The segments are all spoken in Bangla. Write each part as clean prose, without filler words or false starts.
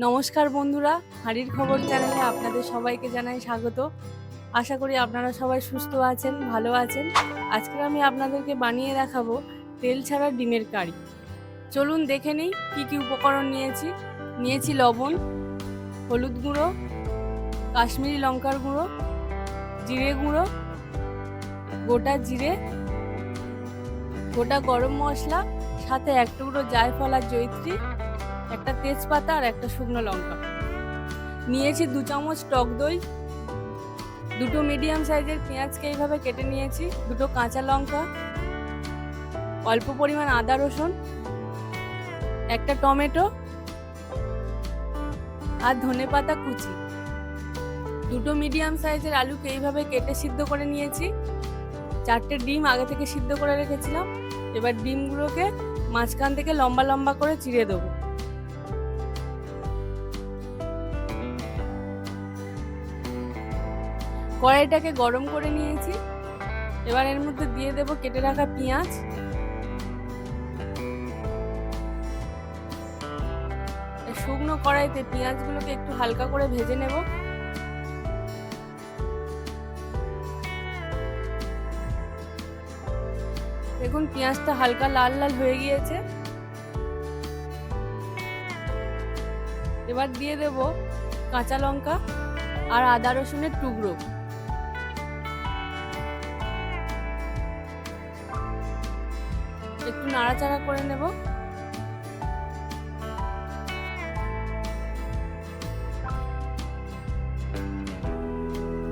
নমস্কার বন্ধুরা, হাঁড়ির খবর চ্যানেলে আপনাদের সবাইকে জানাই স্বাগত। আশা করি আপনারা সবাই সুস্থ আছেন, ভালো আছেন। আজকে আমি আপনাদেরকে বানিয়ে দেখাবো তেল ছাড়া ডিমের কারি। চলুন দেখে নিই কী কী উপকরণ নিয়েছি। নিয়েছি লবণ, হলুদ গুঁড়ো, কাশ্মীরি লঙ্কার গুঁড়ো, জিরে গুঁড়ো, গোটা জিরে, গোটা গরম মশলা, সাথে এক টুকরো জায়ফল আর জয়িত্রী, একটা তেজপাতা আর একটা শুকনো লঙ্কা। নিয়েছি 2 চামচ টক দই, দুটো মিডিয়াম সাইজের পেঁয়াজকে এইভাবে কেটে নিয়েছি, দুটো কাঁচা লঙ্কা, অল্প পরিমাণ আদা রসুন, একটা টমেটো আর ধনেপাতা কুচি। দুটো মিডিয়াম সাইজের আলুকে এইভাবে কেটে সিদ্ধ করে নিয়েছি। 4টে ডিম আগে থেকে সিদ্ধ করে রেখেছিলাম। এবার ডিমগুলোকে মাঝখান থেকে লম্বা লম্বা করে চিড়ে দেবো। কড়াইটাকে গরম করে নিয়েছি। এবার এর মধ্যে দিয়ে দেব কেটে রাখা পেঁয়াজ, শুকনো কড়াইতে পেঁয়াজগুলোকে একটু হালকা করে ভেজে নেব। দেখুন পেঁয়াজটা হালকা লাল লাল হয়ে গিয়েছে। এবার দিয়ে দেব কাঁচা লঙ্কা আর আদা রসুনের টুকরো। একটু নাড়াচাড়া করে নেব।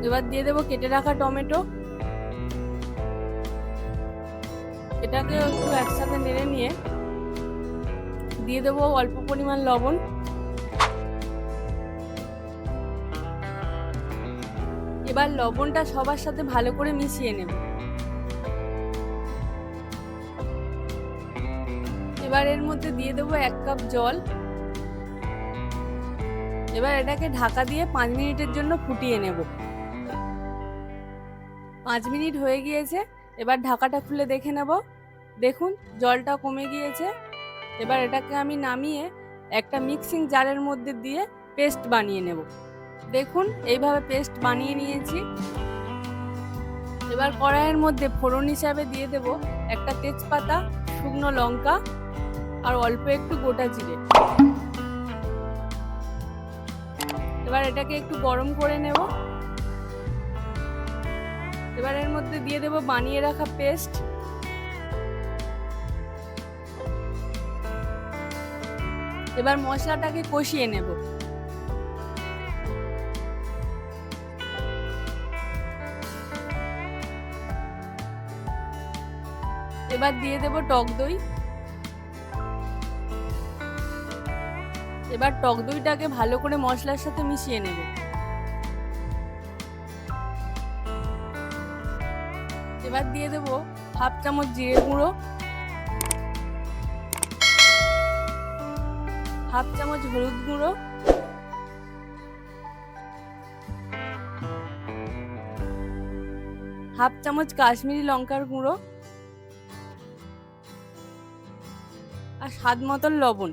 এবার দিয়ে দেব কেটে রাখা টমেটো। এটাকে একটু একসাথে নেড়ে নিয়ে দিয়ে দেব অল্প পরিমাণ লবণ। এবার লবণটা সবার সাথে ভালো করে মিশিয়ে নেব। এবার এর মধ্যে দিয়ে দেব 1 কাপ জল। এবার এটাকে ঢাকা দিয়ে 5 মিনিটের জন্য ফুটিয়ে নেব। 5 মিনিট হয়ে গিয়েছে। এবার ঢাকাটা খুলে দেখে নেব। দেখুন জলটা কমে গিয়েছে। এবার এটাকে আমি নামিয়ে একটা মিক্সিং জারের মধ্যে দিয়ে পেস্ট বানিয়ে নেব। দেখুন এইভাবে পেস্ট বানিয়ে নিয়েছি। এবার কড়াইয়ের মধ্যে ফোড়ন হিসাবে দিয়ে দেব একটা তেজপাতা, শুকনো লঙ্কা আর অল্প একটু গোটা জিরে। এবার এটাকে একটু গরম করে নেব। এবার এর মধ্যে দিয়ে দেব বানিয়ে রাখা পেস্ট। এবার মশলাটাকে কষিয়ে নেব। এবার দিয়ে দেব টক দই। এবার টক দইটাকে ভালো করে মশলার সাথে মিশিয়ে নেব। এবার দিয়ে দেব হাফ চামচ জিরে গুঁড়ো, হাফ চামচ হলুদ গুঁড়ো, হাফ চামচ কাশ্মীরি লঙ্কার গুঁড়ো আর স্বাদ মতো লবণ।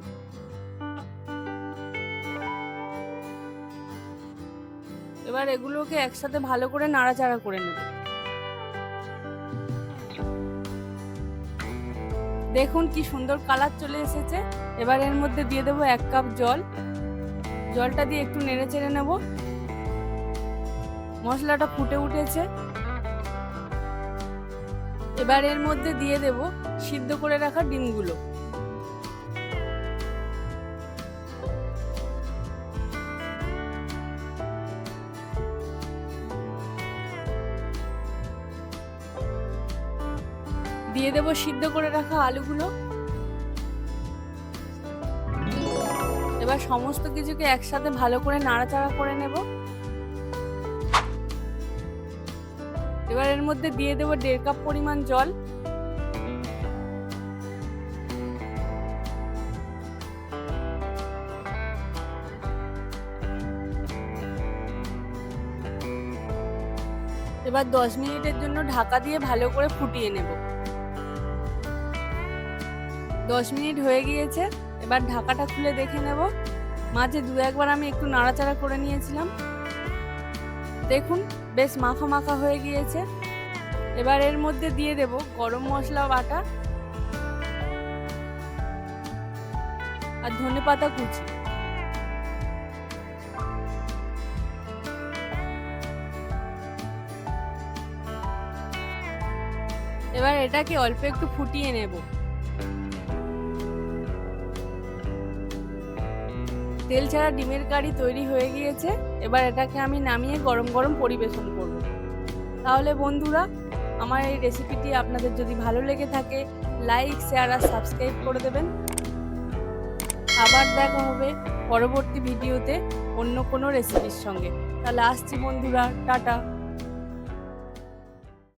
এবার এগুলোকে একসাথে ভালো করে নাড়াচাড়া করে নেব। দেখুন কি সুন্দর কালার চলে এসেছে। এবার এর মধ্যে দিয়ে দেব 1 কাপ জল। জলটা দিয়ে একটু নেড়ে চেড়ে নেব। মশলাটা ফুটে উঠেছে। এবার এর মধ্যে দিয়ে দেব সিদ্ধ করে রাখা ডিমগুলো। দিয়ে দেব সিদ্ধ করে রাখা আলুগুলো। এবার সমস্ত কিছুকে একসাথে ভালো করে নাড়াচাড়া করে নেব। এবার এর মধ্যে দিয়ে দেব 1.5 কাপ পরিমাণ জল। এবার 10 মিনিটের জন্য ঢাকা দিয়ে ভালো করে ফুটিয়ে নেব। 10 মিনিট হয়ে গিয়েছে। এবার ঢাকাটা খুলে দেখে নেব। মাঝে দু একবার আমি একটু নাড়াচাড়া করে নিয়েছিলাম। দেখুন বেশ মাখা মাখা হয়ে গিয়েছে। এবার এর মধ্যে দিয়ে দেব গরম মশলা বাটা আর ধনেপাতা কুচি। এবার এটাকে অল্প একটু ফুটিয়ে নেব। তেল ছাড়া ডিমের কারি তৈরি হয়ে গিয়েছে। এবার এটাকে আমি নামিয়ে গরম গরম পরিবেশন করব। তাহলে বন্ধুরা, আমার এই রেসিপিটি আপনাদের যদি ভালো লেগে থাকে লাইক, শেয়ার আর সাবস্ক্রাইব করে দেবেন। আবার দেখা হবে পরবর্তী ভিডিওতে অন্য কোনো রেসিপির সঙ্গে। তাহলে আসছি বন্ধুরা, টাটা।